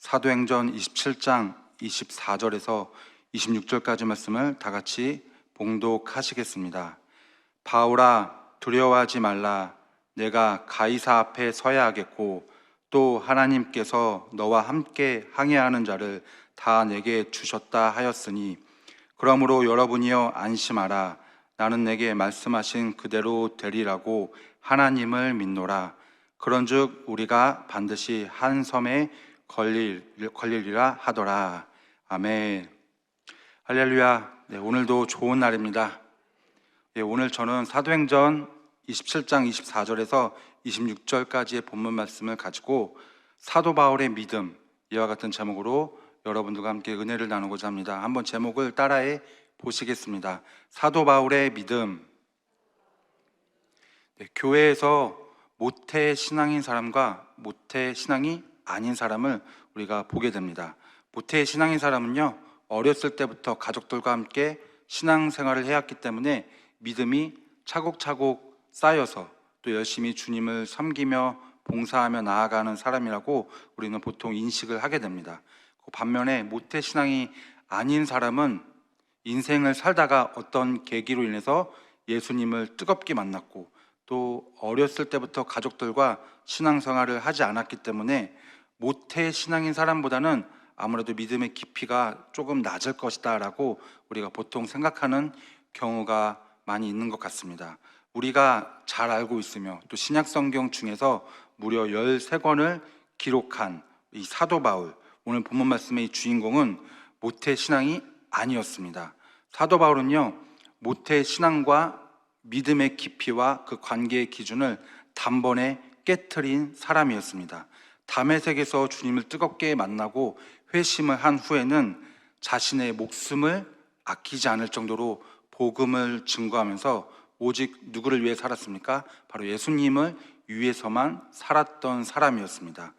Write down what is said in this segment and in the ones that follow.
사도행전 27장 24절에서 26절까지 말씀을 다 같이 봉독하시겠습니다. 바울아, 두려워하지 말라. 내가 가이사 앞에 서야 하겠고 또 하나님께서 너와 함께 항해하는 자를 다 내게 주셨다 하였으니 그러므로 여러분이여 안심하라. 나는 내게 말씀하신 그대로 되리라고 하나님을 믿노라. 그런즉 우리가 반드시 한 섬에 걸리리라 하더라. 아멘. 할렐루야. 네, 오늘도 좋은 날입니다. 오늘 저는 사도행전 27장 24절에서 26절까지의 본문 말씀을 가지고 사도 바울의 믿음, 이와 같은 제목으로 여러분들과 함께 은혜를 나누고자 합니다. 한번 제목을 따라해 보시겠습니다. 사도 바울의 믿음. 교회에서 모태 신앙인 사람과 모태 신앙이 아닌 사람을 우리가 보게 됩니다. 모태 신앙인 사람은요, 어렸을 때부터 가족들과 함께 신앙생활을 해왔기 때문에 믿음이 차곡차곡 쌓여서 또 열심히 주님을 섬기며 봉사하며 나아가는 사람이라고 우리는 보통 인식을 하게 됩니다. 반면에 모태 신앙이 아닌 사람은 인생을 살다가 어떤 계기로 인해서 예수님을 뜨겁게 만났고 또 어렸을 때부터 가족들과 신앙생활을 하지 않았기 때문에 모태 신앙인 사람보다는 아무래도 믿음의 깊이가 조금 낮을 것이다 라고 우리가 보통 생각하는 경우가 많이 있는 것 같습니다. 우리가 잘 알고 있으며 또 신약성경 중에서 무려 13권을 기록한 이 사도 바울, 오늘 본문 말씀의 이 주인공은 모태 신앙이 아니었습니다. 사도 바울은요, 모태 신앙과 믿음의 깊이와 그 관계의 기준을 단번에 깨트린 사람이었습니다. 다메섹에서 주님을 뜨겁게 만나고 회심을 한 후에는 자신의 목숨을 아끼지 않을 정도로 복음을 증거하면서 오직 누구를 위해 살았습니까? 바로 예수님을 위해서만 살았던 사람이었습니다.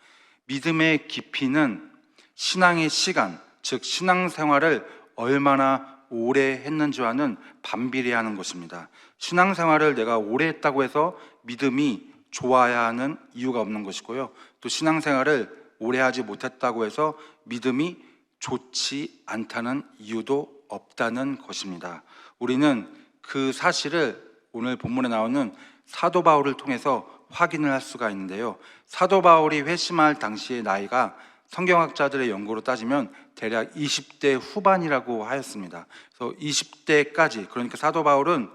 믿음의 깊이는 신앙의 시간, 즉 신앙생활을 얼마나 오래 했는지와는 반비례하는 것입니다. 신앙생활을 내가 오래 했다고 해서 믿음이 좋아야 하는 이유가 없는 것이고요, 또 신앙생활을 오래 하지 못했다고 해서 믿음이 좋지 않다는 이유도 없다는 것입니다. 우리는 그 사실을 오늘 본문에 나오는 사도 바울을 통해서 확인을 할 수가 있는데요, 사도 바울이 회심할 당시의 나이가 성경학자들의 연구로 따지면 대략 20대 후반이라고 하였습니다. 그래서 20대까지, 그러니까 사도 바울은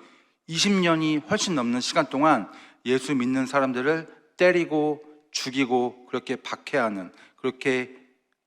20년이 훨씬 넘는 시간 동안 예수 믿는 사람들을 때리고 죽이고 그렇게 박해하는, 그렇게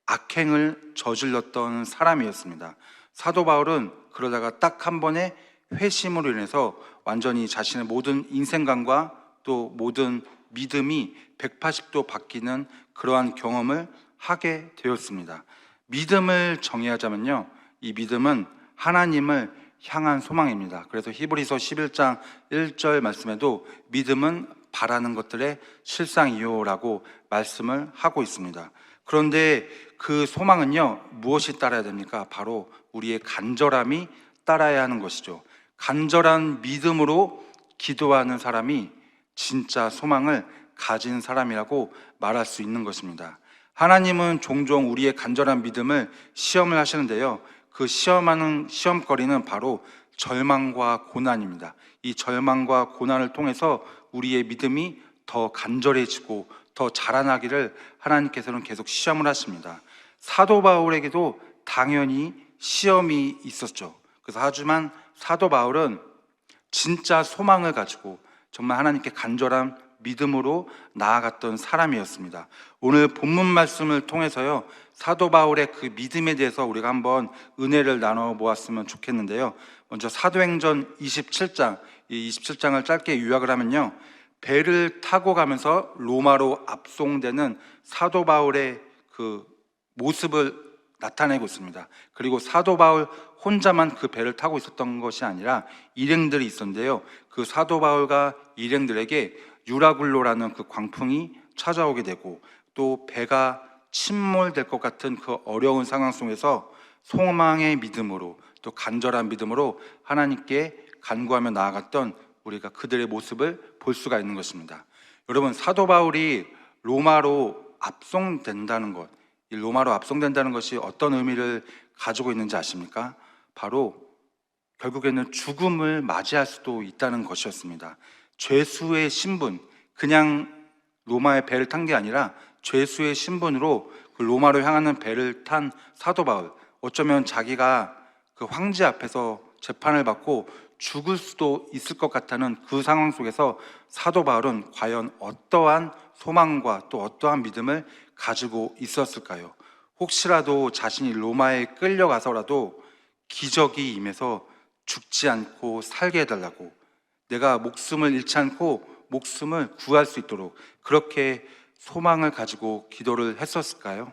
악행을 저질렀던 사람이었습니다. 사도 바울은 그러다가 딱 한 번의 회심으로 인해서 완전히 자신의 모든 인생관과 또 모든 믿음이 180도 바뀌는 그러한 경험을 하게 되었습니다. 믿음을 정의하자면요, 이 믿음은 하나님을 향한 소망입니다. 그래서 히브리서 11장 1절 말씀에도 믿음은 바라는 것들의 실상이요라고 말씀을 하고 있습니다. 그런데 그 소망은요, 무엇이 따라야 됩니까? 바로 우리의 간절함이 따라야 하는 것이죠. 간절한 믿음으로 기도하는 사람이 진짜 소망을 가진 사람이라고 말할 수 있는 것입니다. 하나님은 종종 우리의 간절한 믿음을 시험을 하시는데요, 그 시험하는 시험거리는 바로 절망과 고난입니다. 이 절망과 고난을 통해서 우리의 믿음이 더 간절해지고 더 자라나기를 하나님께서는 계속 시험을 하십니다. 사도 바울에게도 당연히 시험이 있었죠. 그래서 하지만 사도 바울은 진짜 소망을 가지고 정말 하나님께 간절한 믿음으로 나아갔던 사람이었습니다. 오늘 본문 말씀을 통해서요, 사도 바울의 그 믿음에 대해서 우리가 한번 은혜를 나눠 보았으면 좋겠는데요, 먼저 사도행전 27장, 이 27장을 짧게 요약을 하면요, 배를 타고 가면서 로마로 압송되는 사도 바울의 그 모습을 나타내고 있습니다. 그리고 사도 바울 혼자만 그 배를 타고 있었던 것이 아니라 일행들이 있었는데요, 그 사도 바울과 일행들에게 유라굴로라는 그 광풍이 찾아오게 되고 또 배가 침몰될 것 같은 그 어려운 상황 속에서 소망의 믿음으로 또 간절한 믿음으로 하나님께 간구하며 나아갔던 우리가 그들의 모습을 볼 수가 있는 것입니다. 여러분, 사도 바울이 로마로 압송된다는 것, 이 로마로 압송된다는 것이 어떤 의미를 가지고 있는지 아십니까? 바로 결국에는 죽음을 맞이할 수도 있다는 것이었습니다. 죄수의 신분, 그냥 로마의 배를 탄 게 아니라 죄수의 신분으로 그 로마로 향하는 배를 탄 사도 바울, 어쩌면 자기가 그 황제 앞에서 재판을 받고 죽을 수도 있을 것 같다는 그 상황 속에서 사도 바울은 과연 어떠한 소망과 또 어떠한 믿음을 가지고 있었을까요? 혹시라도 자신이 로마에 끌려가서라도 기적이 임해서 죽지 않고 살게 해달라고, 내가 목숨을 잃지 않고 목숨을 구할 수 있도록 그렇게 소망을 가지고 기도를 했었을까요?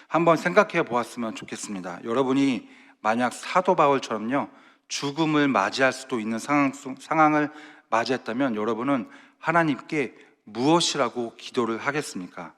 한번 생각해 보았으면 좋겠습니다. 여러분이 만약 사도 바울처럼요, 죽음을 맞이할 수도 있는 상황을 맞이했다면 여러분은 하나님께 무엇이라고 기도를 하겠습니까?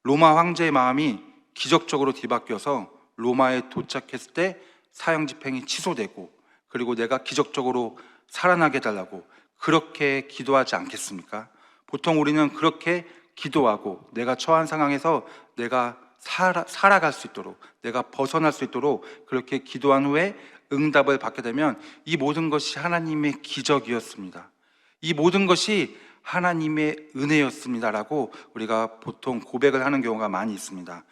로마 황제의 마음이 기적적으로 뒤바뀌어서 로마에 도착했을 때 사형 집행이 취소되고, 그리고 내가 기적적으로 살아나게 해달라고 그렇게 기도하지 않겠습니까? 보통 우리는 그렇게 기도하고 내가 처한 상황에서 내가 살아갈 수 있도록, 내가 벗어날 수 있도록 그렇게 기도한 후에 응답을 받게 되면 이 모든 것이 하나님의 기적이었습니다. 이 모든 것이 하나님의 은혜였습니다라고 우리가 보통 고백을 하는 경우가 많이 있습니다.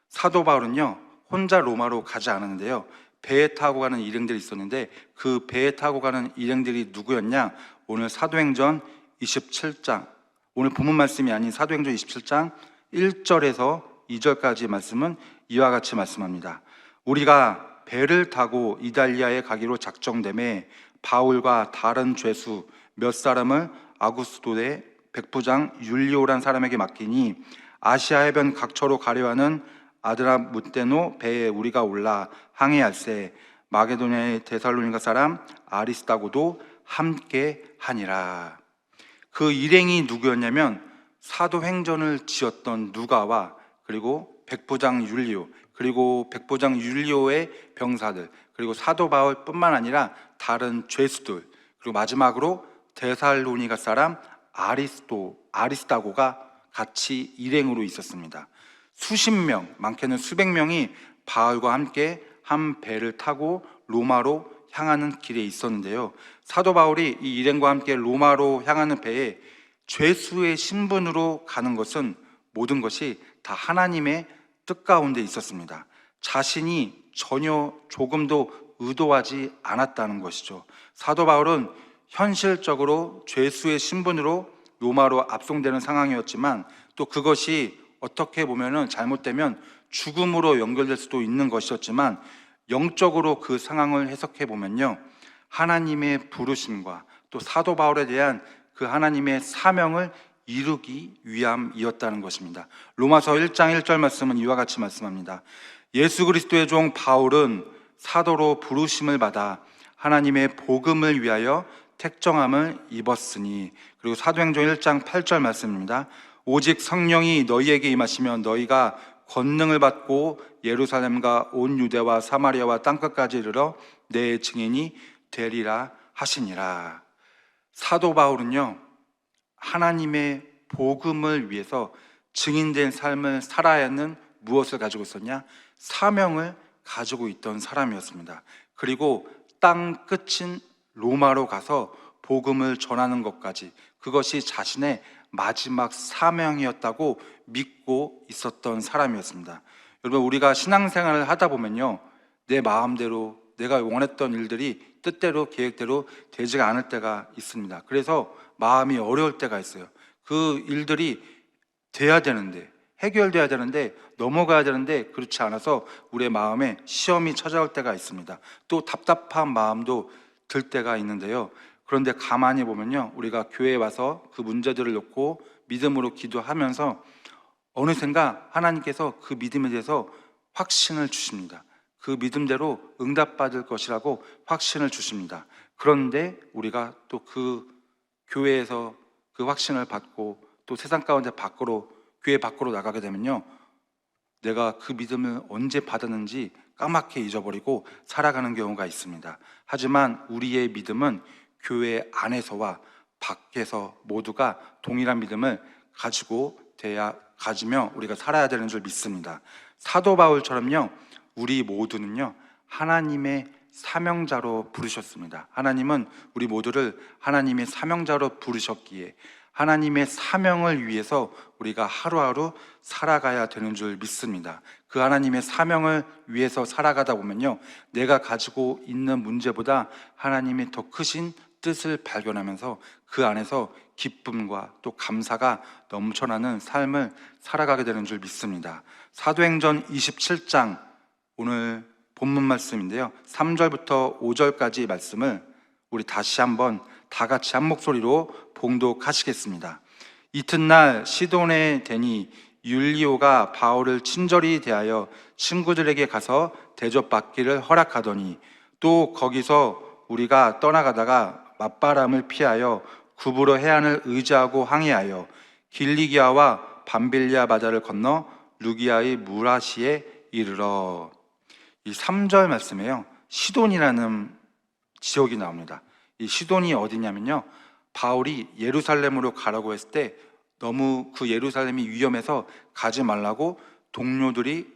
사도 바울은요, 혼자 로마로 가지 않았는데요, 배에 타고 가는 일행들이 있었는데 그 배에 타고 가는 일행들이 누구였냐? 오늘 사도행전 27장, 오늘 본문 말씀이 아닌 사도행전 27장 1절에서 2절까지 말씀은 이와 같이 말씀합니다. 우리가 배를 타고 이달리아에 가기로 작정되매 바울과 다른 죄수 몇 사람을 아구스도의 백부장 율리오란 사람에게 맡기니 아시아 해변 각처로 가려 하는 아드라무테노 배에 우리가 올라 항해할세 마게도냐의 데살로니가 사람 아리스다고도 함께 하니라. 그 일행이 누구였냐면 사도행전을 지었던 누가와 그리고 백부장 율리오, 그리고 백부장 율리오의 병사들, 그리고 사도 바울뿐만 아니라 다른 죄수들, 그리고 마지막으로 데살로니가 사람 아리스다고가 같이 일행으로 있었습니다. 수십 명, 많게는 수백 명이 바울과 함께 한 배를 타고 로마로 향하는 길에 있었는데요, 사도 바울이 이 일행과 함께 로마로 향하는 배에 죄수의 신분으로 가는 것은 모든 것이 다 하나님의 뜻 가운데 있었습니다. 자신이 전혀 조금도 의도하지 않았다는 것이죠. 사도 바울은 현실적으로 죄수의 신분으로 로마로 압송되는 상황이었지만 또 그것이 어떻게 보면은 잘못되면 죽음으로 연결될 수도 있는 것이었지만 영적으로 그 상황을 해석해 보면요, 하나님의 부르심과 또 사도 바울에 대한 그 하나님의 사명을 이루기 위함이었다는 것입니다. 로마서 1장 1절 말씀은 이와 같이 말씀합니다. 예수 그리스도의 종 바울은 사도로 부르심을 받아 하나님의 복음을 위하여 택정함을 입었으니, 그리고 사도행전 1장 8절 말씀입니다. 오직 성령이 너희에게 임하시면 너희가 권능을 받고 예루살렘과 온 유대와 사마리아와 땅끝까지 이르러 내 증인이 되리라 하시니라. 사도 바울은요, 하나님의 복음을 위해서 증인된 삶을 살아야 하는 무엇을 가지고 있었냐? 사명을 가지고 있던 사람이었습니다. 그리고 땅 끝인 로마로 가서 복음을 전하는 것까지, 그것이 자신의 마지막 사명이었다고 믿고 있었던 사람이었습니다. 여러분, 우리가 신앙생활을 하다 보면요, 내 마음대로 내가 원했던 일들이 뜻대로 계획대로 되지가 않을 때가 있습니다. 그래서 마음이 어려울 때가 있어요. 그 일들이 돼야 되는데, 해결돼야 되는데, 넘어가야 되는데 그렇지 않아서 우리의 마음에 시험이 찾아올 때가 있습니다. 또 답답한 마음도 들 때가 있는데요, 그런데 가만히 보면요, 우리가 교회에 와서 그 문제들을 놓고 믿음으로 기도하면서 어느샌가 하나님께서 그 믿음에 대해서 확신을 주십니다. 그 믿음대로 응답받을 것이라고 확신을 주십니다. 그런데 우리가 또 그 교회에서 그 확신을 받고 또 세상 가운데 밖으로, 교회 밖으로 나가게 되면요, 내가 그 믿음을 언제 받았는지 까맣게 잊어버리고 살아가는 경우가 있습니다. 하지만 우리의 믿음은 교회 안에서와 밖에서 모두가 동일한 믿음을 가지며 우리가 살아야 되는 줄 믿습니다. 사도 바울처럼요, 우리 모두는요, 하나님의 사명자로 부르셨습니다. 하나님은 우리 모두를 하나님의 사명자로 부르셨기에 하나님의 사명을 위해서 우리가 하루하루 살아가야 되는 줄 믿습니다. 그 하나님의 사명을 위해서 살아가다 보면요, 내가 가지고 있는 문제보다 하나님의 더 크신 뜻을 발견하면서 그 안에서 기쁨과 또 감사가 넘쳐나는 삶을 살아가게 되는 줄 믿습니다. 사도행전 27장, 오늘 본문 말씀인데요, 3절부터 5절까지 말씀을 우리 다시 한번 다 같이 한 목소리로 봉독하시겠습니다. 이튿날 시돈에 대니 율리오가 바울을 친절히 대하여 친구들에게 가서 대접받기를 허락하더니, 또 거기서 우리가 떠나가다가 맞바람을 피하여 구브로 해안을 의지하고 항해하여 길리기아와 밤빌리아 바다를 건너 루기아의 무라시에 이르러. 이 3절 말씀에요, 시돈이라는 지역이 나옵니다. 이 시돈이 어디냐면요, 바울이 예루살렘으로 가라고 했을 때 너무 그 예루살렘이 위험해서 가지 말라고 동료들이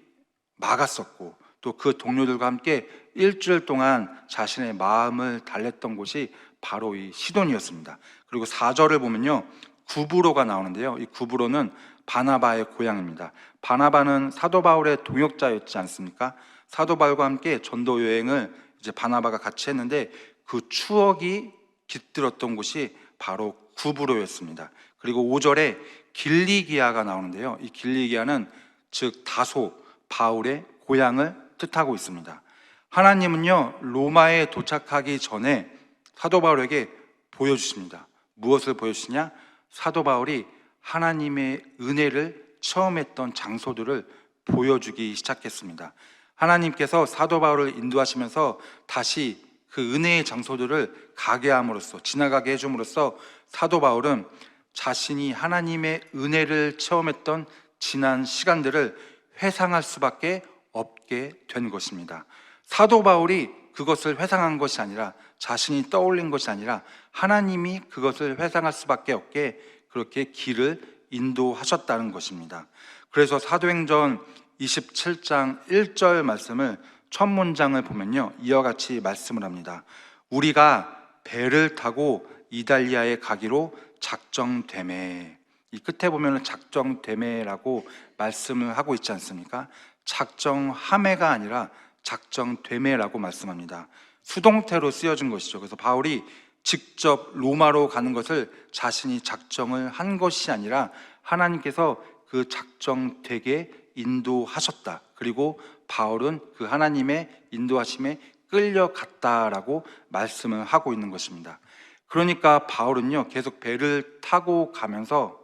막았었고, 또 그 동료들과 함께 일주일 동안 자신의 마음을 달랬던 곳이 바로 이 시돈이었습니다. 그리고 4절을 보면요, 구브로가 나오는데요, 이 구브로는 바나바의 고향입니다. 바나바는 사도 바울의 동역자였지 않습니까? 사도 바울과 함께 전도 여행을 이제 바나바가 같이 했는데 그 추억이 깃들었던 곳이 바로 구브로였습니다. 그리고 5절에 길리기아가 나오는데요, 이 길리기아는 즉 다소, 바울의 고향을 뜻하고 있습니다. 하나님은요, 로마에 도착하기 전에 사도 바울에게 보여주십니다. 무엇을 보여주시냐? 사도 바울이 하나님의 은혜를 체험했던 장소들을 보여주기 시작했습니다. 하나님께서 사도 바울을 인도하시면서 다시 그 은혜의 장소들을 가게 함으로써, 지나가게 해줌으로써 사도 바울은 자신이 하나님의 은혜를 체험했던 지난 시간들을 회상할 수밖에 없게 된 것입니다. 사도 바울이 그것을 회상한 것이 아니라, 자신이 떠올린 것이 아니라 하나님이 그것을 회상할 수밖에 없게 그렇게 길을 인도하셨다는 것입니다. 그래서 사도행전 27장 1절 말씀을 첫 문장을 보면요, 이와 같이 말씀을 합니다. 우리가 배를 타고 이달리아에 가기로 작정되매. 이 끝에 보면 작정되매라고 말씀을 하고 있지 않습니까? 작정하매가 아니라 작정되매라고 말씀합니다. 수동태로 쓰여진 것이죠. 그래서 바울이 직접 로마로 가는 것을 자신이 작정을 한 것이 아니라 하나님께서 그 작정되게 인도하셨다. 그리고 바울은 그 하나님의 인도하심에 끌려갔다라고 말씀을 하고 있는 것입니다. 그러니까 바울은요, 계속 배를 타고 가면서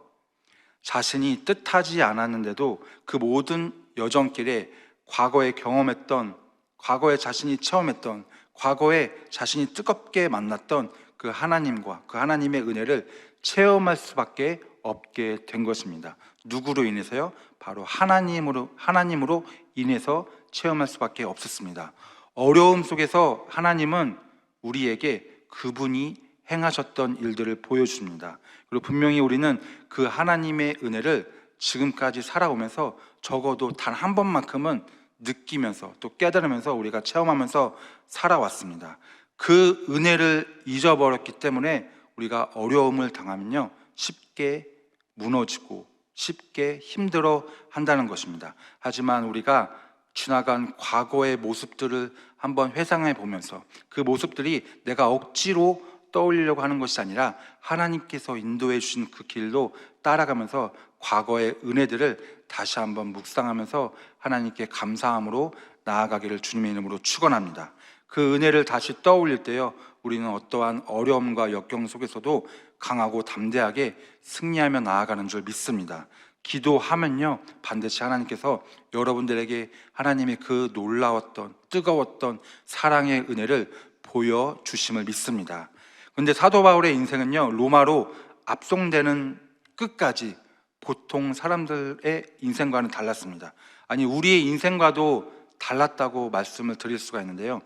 자신이 뜻하지 않았는데도 그 모든 여정길에 과거에 경험했던, 과거에 자신이 체험했던, 과거에 자신이 뜨겁게 만났던 그 하나님과 그 하나님의 은혜를 체험할 수밖에 없게 된 것입니다. 누구로 인해서요? 바로 하나님으로 인해서 체험할 수밖에 없었습니다. 어려움 속에서 하나님은 우리에게 그분이 행하셨던 일들을 보여줍니다. 그리고 분명히 우리는 그 하나님의 은혜를 지금까지 살아오면서 적어도 단 한 번만큼은 느끼면서 또 깨달으면서 우리가 체험하면서 살아왔습니다. 그 은혜를 잊어버렸기 때문에 우리가 어려움을 당하면요, 쉽게 무너지고 쉽게 힘들어 한다는 것입니다. 하지만 우리가 지나간 과거의 모습들을 한번 회상해 보면서 그 모습들이 내가 억지로 떠올리려고 하는 것이 아니라 하나님께서 인도해 주신 그 길로 따라가면서 과거의 은혜들을 다시 한번 묵상하면서 하나님께 감사함으로 나아가기를 주님의 이름으로 축원합니다. 그 은혜를 다시 떠올릴 때요, 우리는 어떠한 어려움과 역경 속에서도 강하고 담대하게 승리하며 나아가는 줄 믿습니다. 기도하면요, 반드시 하나님께서 여러분들에게 하나님의 그 놀라웠던 뜨거웠던 사랑의 은혜를 보여주심을 믿습니다. 그런데 사도 바울의 인생은요, 로마로 압송되는 끝까지 보통 사람들의 인생과는 달랐습니다. 아니, 우리의 인생과도 달랐다고 말씀을 드릴 수가 있는데요,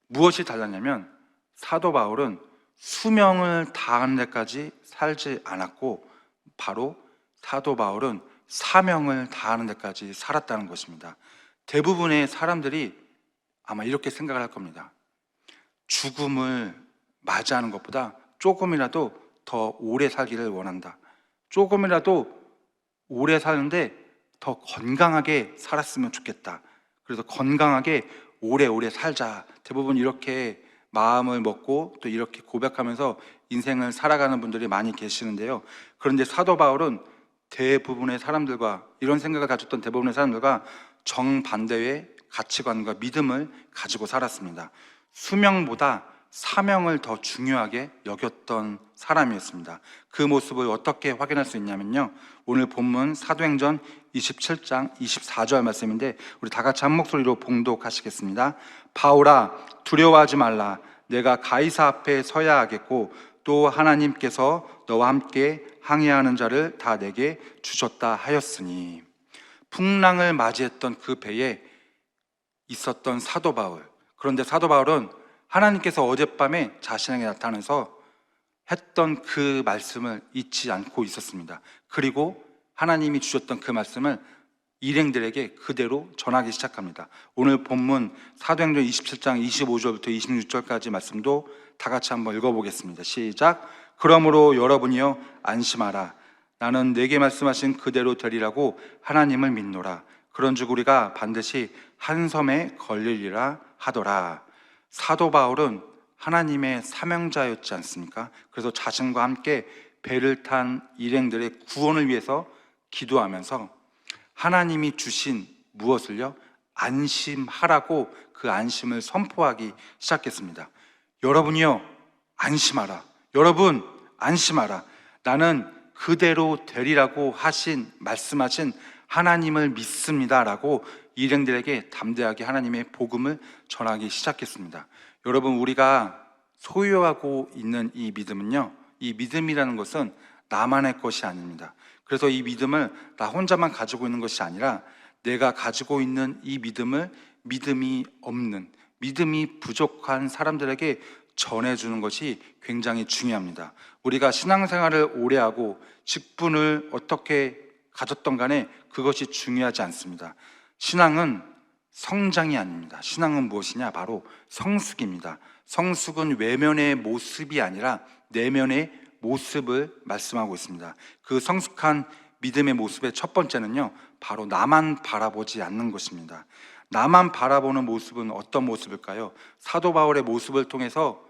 무엇이 달랐냐면 사도 바울은 수명을 다하는 데까지 살지 않았고, 바로 사도 바울은 사명을 다하는 데까지 살았다는 것입니다. 대부분의 사람들이 아마 이렇게 생각을 할 겁니다. 죽음을 맞이하는 것보다 조금이라도 더 오래 살기를 원한다. 조금이라도 오래 사는데 더 건강하게 살았으면 좋겠다. 그래서 건강하게 오래오래 살자. 대부분 이렇게 마음을 먹고 또 이렇게 고백하면서 인생을 살아가는 분들이 많이 계시는데요. 그런데 사도 바울은 대부분의 사람들과, 이런 생각을 가졌던 대부분의 사람들과 정반대의 가치관과 믿음을 가지고 살았습니다. 수명보다 사명을 더 중요하게 여겼던 사람이었습니다. 그 모습을 어떻게 확인할 수 있냐면요, 오늘 본문 사도행전 27장 24절 말씀인데 우리 다 같이 한 목소리로 봉독하시겠습니다. 바울아, 두려워하지 말라. 내가 가이사 앞에 서야 하겠고 또 하나님께서 너와 함께 항해하는 자를 다 내게 주셨다 하였으니. 풍랑을 맞이했던 그 배에 있었던 사도 바울. 그런데 사도 바울은 하나님께서 어젯밤에 자신에게 나타나서 했던 그 말씀을 잊지 않고 있었습니다. 그리고 하나님이 주셨던 그 말씀을 일행들에게 그대로 전하기 시작합니다. 오늘 본문 사도행전 27장 25절부터 26절까지 말씀도 다 같이 한번 읽어보겠습니다. 시작. 그러므로 여러분이여 안심하라. 나는 내게 말씀하신 그대로 되리라고 하나님을 믿노라. 그런즉 우리가 반드시 한 섬에 걸리리라 하더라. 사도 바울은 하나님의 사명자였지 않습니까? 그래서 자신과 함께 배를 탄 일행들의 구원을 위해서 기도하면서 하나님이 주신 무엇을요? 안심하라고 그 안심을 선포하기 시작했습니다. 여러분이요 안심하라. 여러분 안심하라. 나는 그대로 되리라고 말씀하신 하나님을 믿습니다 라고 일행들에게 담대하게 하나님의 복음을 전하기 시작했습니다. 여러분, 우리가 소유하고 있는 이 믿음은요, 이 믿음이라는 것은 나만의 것이 아닙니다. 그래서 이 믿음을 나 혼자만 가지고 있는 것이 아니라 내가 가지고 있는 이 믿음을 믿음이 없는, 믿음이 부족한 사람들에게 전해주는 것이 굉장히 중요합니다. 우리가 신앙생활을 오래 하고 직분을 어떻게 가졌던 간에 그것이 중요하지 않습니다. 신앙은 성장이 아닙니다. 신앙은 무엇이냐? 바로 성숙입니다. 성숙은 외면의 모습이 아니라 내면의 모습을 말씀하고 있습니다. 그 성숙한 믿음의 모습의 첫 번째는요, 바로 나만 바라보지 않는 것입니다. 나만 바라보는 모습은 어떤 모습일까요? 사도 바울의 모습을 통해서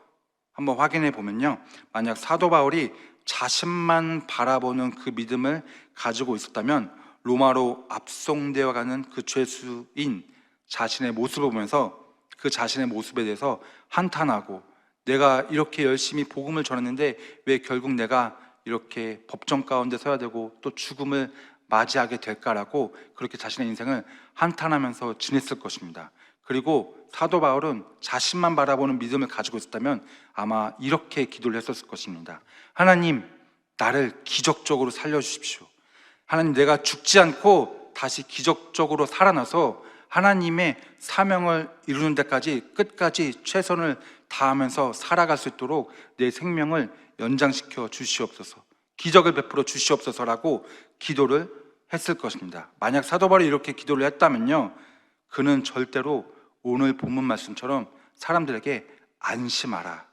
한번 확인해 보면요, 만약 사도 바울이 자신만 바라보는 그 믿음을 가지고 있었다면 로마로 압송되어 가는 그 죄수인 자신의 모습을 보면서 그 자신의 모습에 대해서 한탄하고, 내가 이렇게 열심히 복음을 전했는데 왜 결국 내가 이렇게 법정 가운데 서야 되고 또 죽음을 맞이하게 될까라고 그렇게 자신의 인생을 한탄하면서 지냈을 것입니다. 그리고 사도 바울은 자신만 바라보는 믿음을 가지고 있었다면 아마 이렇게 기도를 했었을 것입니다. 하나님, 나를 기적적으로 살려주십시오. 하나님, 내가 죽지 않고 다시 기적적으로 살아나서 하나님의 사명을 이루는 데까지 끝까지 최선을 다하면서 살아갈 수 있도록 내 생명을 연장시켜 주시옵소서, 기적을 베풀어 주시옵소서라고 기도를 했을 것입니다. 만약 사도 바울이 이렇게 기도를 했다면요, 그는 절대로 오늘 본문 말씀처럼 사람들에게 안심하라,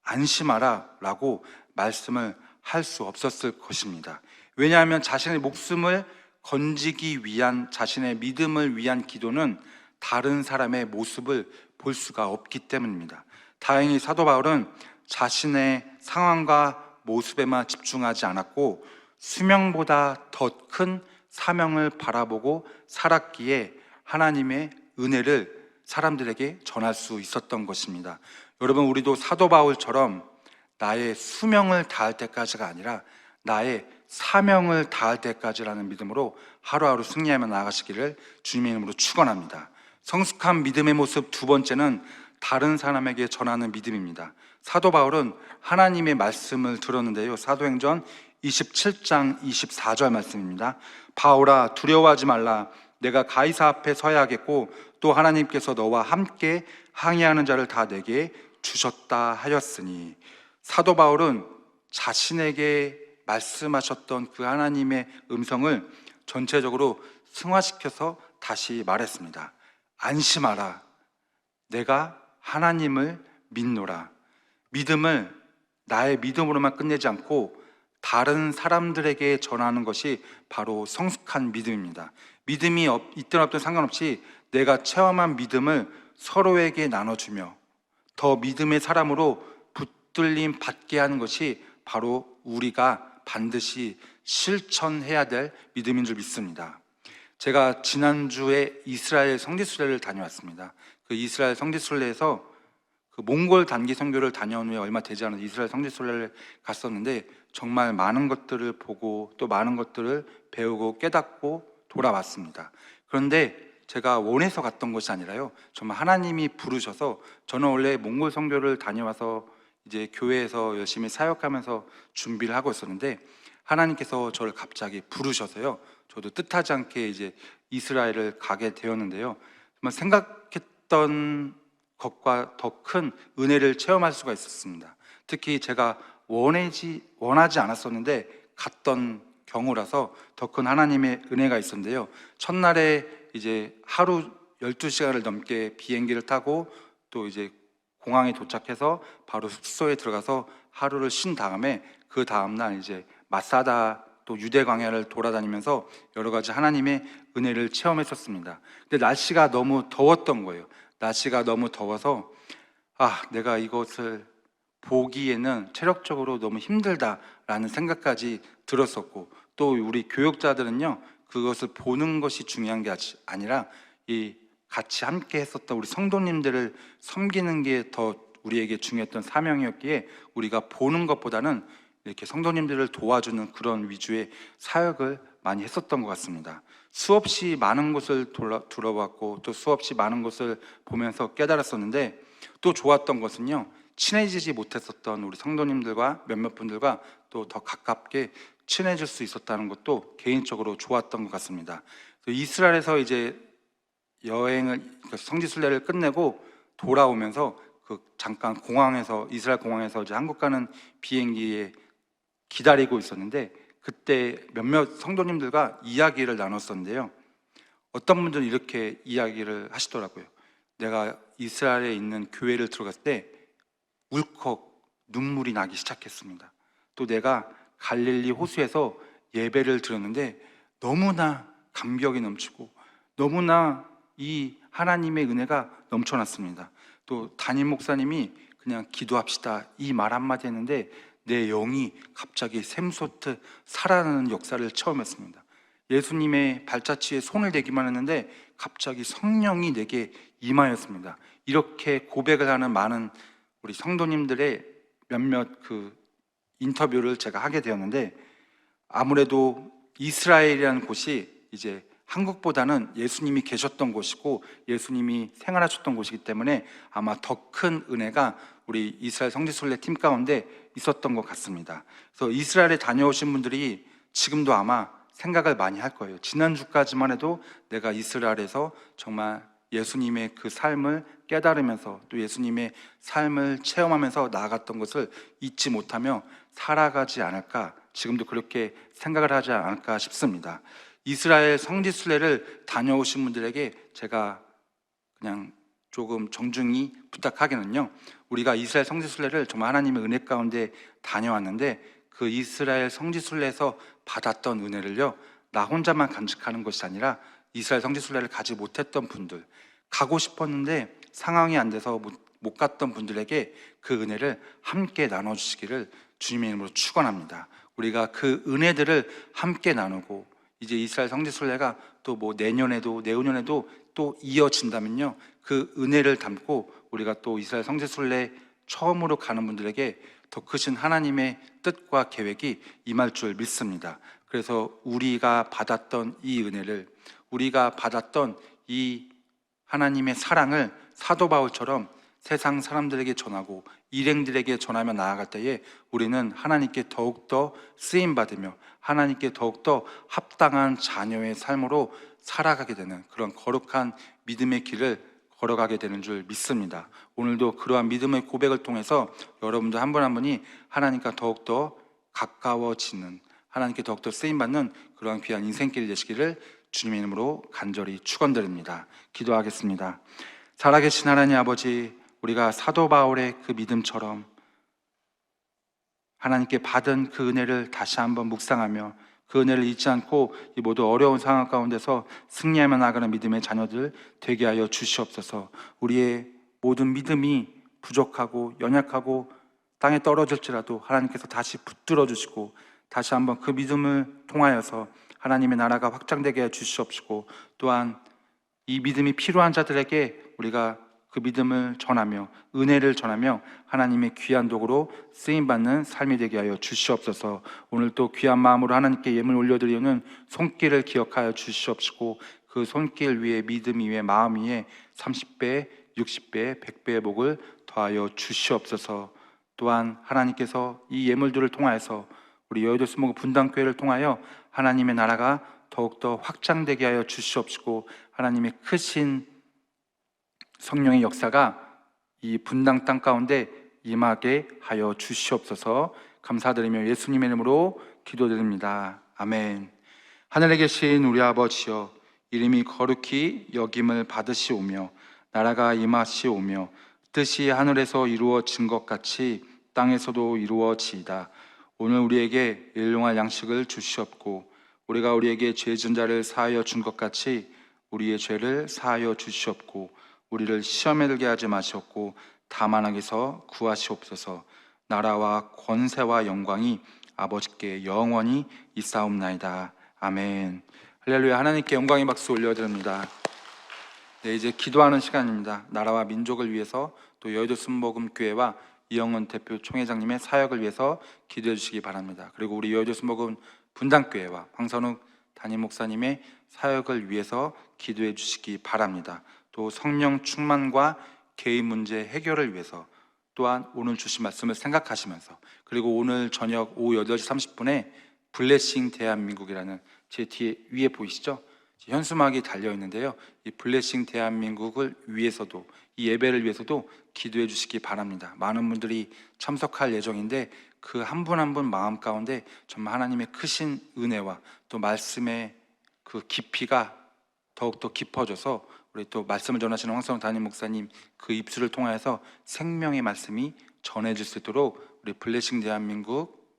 안심하라 라고 말씀을 할 수 없었을 것입니다. 왜냐하면 자신의 목숨을 건지기 위한, 자신의 믿음을 위한 기도는 다른 사람의 모습을 볼 수가 없기 때문입니다. 다행히 사도 바울은 자신의 상황과 모습에만 집중하지 않았고 수명보다 더 큰 사명을 바라보고 살았기에 하나님의 은혜를 사람들에게 전할 수 있었던 것입니다. 여러분, 우리도 사도 바울처럼 나의 수명을 다할 때까지가 아니라 나의 사명을 다할 때까지라는 믿음으로 하루하루 승리하며 나아가시기를 주님의 이름으로 축원합니다. 성숙한 믿음의 모습 두 번째는 다른 사람에게 전하는 믿음입니다. 사도 바울은 하나님의 말씀을 들었는데요, 사도행전 27장 24절 말씀입니다. 바울아, 두려워하지 말라. 내가 가이사 앞에 서야 하겠고 또 하나님께서 너와 함께 항해하는 자를 다 내게 주셨다 하였으니. 사도 바울은 자신에게 말씀하셨던 그 하나님의 음성을 전체적으로 승화시켜서 다시 말했습니다. 안심하라. 내가 하나님을 믿노라. 믿음을 나의 믿음으로만 끝내지 않고 다른 사람들에게 전하는 것이 바로 성숙한 믿음입니다. 믿음이 있든 없든 상관없이 내가 체험한 믿음을 서로에게 나눠주며 더 믿음의 사람으로 붙들림 받게 하는 것이 바로 우리가 반드시 실천해야 될 믿음인 줄 믿습니다. 제가 지난주에 이스라엘 성지순례를 다녀왔습니다. 그 이스라엘 성지순례에서 그 몽골 단기 선교를 다녀온 후에 얼마 되지 않은 이스라엘 성지순례를 갔었는데 정말 많은 것들을 보고 또 많은 것들을 배우고 깨닫고 돌아왔습니다. 그런데 제가 원해서 갔던 것이 아니라요, 정말 하나님이 부르셔서, 저는 원래 몽골 선교를 다녀와서 이제 교회에서 열심히 사역하면서 준비를 하고 있었는데 하나님께서 저를 갑자기 부르셔서요, 저도 뜻하지 않게 이제 이스라엘을 가게 되었는데요, 정말 생각했던 것과 더 큰 은혜를 체험할 수가 있었습니다. 특히 제가 원하지 않았었는데 갔던 경우라서 더 큰 하나님의 은혜가 있었는데요, 첫날에 이제 하루 12시간을 넘게 비행기를 타고 또 이제 공항에 도착해서 바로 숙소에 들어가서 하루를 쉰 다음에 그 다음날 이제 마사다 또 유대 광야를 돌아다니면서 여러 가지 하나님의 은혜를 체험했었습니다. 근데 날씨가 너무 더웠던 거예요. 날씨가 너무 더워서 내가 이것을 보기에는 체력적으로 너무 힘들다라는 생각까지 들었었고, 또 우리 교육자들은요, 그것을 보는 것이 중요한 게 아니라 이 같이 함께 했었던 우리 성도님들을 섬기는 게 더 우리에게 중요했던 사명이었기에 우리가 보는 것보다는 이렇게 성도님들을 도와주는 그런 위주의 사역을 많이 했었던 것 같습니다. 수없이 많은 곳을 둘러봤고 또 수없이 많은 곳을 보면서 깨달았었는데, 또 좋았던 것은요, 친해지지 못했었던 우리 성도님들과 몇몇 분들과 또 더 가깝게 친해질 수 있었다는 것도 개인적으로 좋았던 것 같습니다. 이스라엘에서 이제 성지순례를 끝내고 돌아오면서 잠깐 이스라엘 공항에서 이제 한국 가는 비행기에 기다리고 있었는데, 그때 몇몇 성도님들과 이야기를 나눴었는데요, 어떤 분들은 이렇게 이야기를 하시더라고요. 내가 이스라엘에 있는 교회를 들어갔을 때 울컥 눈물이 나기 시작했습니다. 또 내가 갈릴리 호수에서 예배를 드렸는데 너무나 감격이 넘치고 너무나 이 하나님의 은혜가 넘쳐났습니다. 또 담임 목사님이 그냥 기도합시다 이 말 한마디 했는데 내 영이 갑자기 샘솟듯 살아나는 역사를 체험했습니다. 예수님의 발자취에 손을 대기만 했는데 갑자기 성령이 내게 임하였습니다. 이렇게 고백을 하는 많은 우리 성도님들의 몇몇 인터뷰를 제가 하게 되었는데, 아무래도 이스라엘이라는 곳이 이제 한국보다는 예수님이 계셨던 곳이고 예수님이 생활하셨던 곳이기 때문에 아마 더 큰 은혜가 우리 이스라엘 성지순례 팀 가운데 있었던 것 같습니다. 그래서 이스라엘에 다녀오신 분들이 지금도 아마 생각을 많이 할 거예요. 지난주까지만 해도 내가 이스라엘에서 정말 예수님의 그 삶을 깨달으면서 또 예수님의 삶을 체험하면서 나아갔던 것을 잊지 못하며 살아가지 않을까, 지금도 그렇게 생각을 하지 않을까 싶습니다. 이스라엘 성지순례를 다녀오신 분들에게 제가 그냥 조금 정중히 부탁하기는요, 우리가 이스라엘 성지순례를 정말 하나님의 은혜 가운데 다녀왔는데 그 이스라엘 성지순례에서 받았던 은혜를요, 나 혼자만 간직하는 것이 아니라 이스라엘 성지순례를 가지 못했던 분들, 가고 싶었는데 상황이 안 돼서 못 갔던 분들에게 그 은혜를 함께 나눠주시기를 주님의 이름으로 축원합니다. 우리가 그 은혜들을 함께 나누고 이제 이스라엘 성지순례가 또 내년에도 내후년에도 또 이어진다면요, 그 은혜를 담고 우리가 또 이스라엘 성지순례 처음으로 가는 분들에게 더 크신 하나님의 뜻과 계획이 임할 줄 믿습니다. 그래서 우리가 받았던 이 은혜를, 우리가 받았던 이 하나님의 사랑을 사도 바울처럼 세상 사람들에게 전하고 일행들에게 전하며 나아갈 때에 우리는 하나님께 더욱더 쓰임받으며 하나님께 더욱더 합당한 자녀의 삶으로 살아가게 되는 그런 거룩한 믿음의 길을 걸어가게 되는 줄 믿습니다. 오늘도 그러한 믿음의 고백을 통해서 여러분들 한 분 한 분이 하나님과 더욱더 가까워지는, 하나님께 더욱더 쓰임받는 그러한 귀한 인생길 되시기를 주님의 이름으로 간절히 축원드립니다. 기도하겠습니다. 살아계신 하나님 아버지, 우리가 사도 바울의 그 믿음처럼 하나님께 받은 그 은혜를 다시 한번 묵상하며 그 은혜를 잊지 않고 이 모두 어려운 상황 가운데서 승리하며 나가는 믿음의 자녀들 되게 하여 주시옵소서. 우리의 모든 믿음이 부족하고 연약하고 땅에 떨어질지라도 하나님께서 다시 붙들어 주시고 다시 한번 그 믿음을 통하여서 하나님의 나라가 확장되게 해 주시옵시고, 또한 이 믿음이 필요한 자들에게 우리가 그 믿음을 전하며 은혜를 전하며 하나님의 귀한 도구로 쓰임받는 삶이 되게 하여 주시옵소서. 오늘 또 귀한 마음으로 하나님께 예물 올려드리는 손길을 기억하여 주시옵시고, 그 손길 위에 믿음 위에 마음 위에 30배, 60배, 100배의 복을 더하여 주시옵소서. 또한 하나님께서 이 예물들을 통하여서 우리 여의도 수목원 분당교회를 통하여 하나님의 나라가 더욱더 확장되게 하여 주시옵시고, 하나님의 크신 성령의 역사가 이 분당 땅 가운데 임하게 하여 주시옵소서. 감사드리며 예수님의 이름으로 기도드립니다. 아멘. 하늘에 계신 우리 아버지여, 이름이 거룩히 여김을 받으시오며 나라가 임하시오며 뜻이 하늘에서 이루어진 것 같이 땅에서도 이루어지이다. 오늘 우리에게 일용할 양식을 주시옵고, 우리가 우리에게 죄 지은 자를 사하여 준 것 같이 우리의 죄를 사하여 주시옵고, 우리를 시험에 들게 하지 마시옵고 다만 악에서 구하시옵소서. 나라와 권세와 영광이 아버지께 영원히 있사옵나이다. 아멘. 할렐루야. 하나님께 영광의 박수 올려드립니다. 네, 이제 기도하는 시간입니다. 나라와 민족을 위해서 또 여의도 순복음교회와 이영은 대표 총회장님의 사역을 위해서 기도해 주시기 바랍니다. 그리고 우리 여의도 순복음 분당교회와 황선욱 담임 목사님의 사역을 위해서 기도해 주시기 바랍니다. 또 성령 충만과 개인 문제 해결을 위해서 또한 오늘 주신 말씀을 생각하시면서, 그리고 오늘 저녁 오후 8시 30분에 블레싱 대한민국이라는 제 뒤에 위에 보이시죠? 현수막이 달려 있는데요. 이 블레싱 대한민국을 위해서도, 이 예배를 위해서도 기도해 주시기 바랍니다. 많은 분들이 참석할 예정인데 그 한 분 한 분 마음 가운데 정말 하나님의 크신 은혜와 또 말씀의 그 깊이가 더욱더 깊어져서 우리 또 말씀을 전하시는 황성훈 담임 목사님 그 입술을 통하여서 생명의 말씀이 전해질 수 있도록 우리 블레싱 대한민국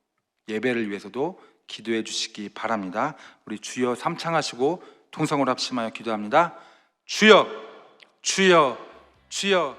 예배를 위해서도 기도해 주시기 바랍니다. 우리 주여 삼창하시고 통성으로 합심하여 기도합니다. 주여, 주여, 주여.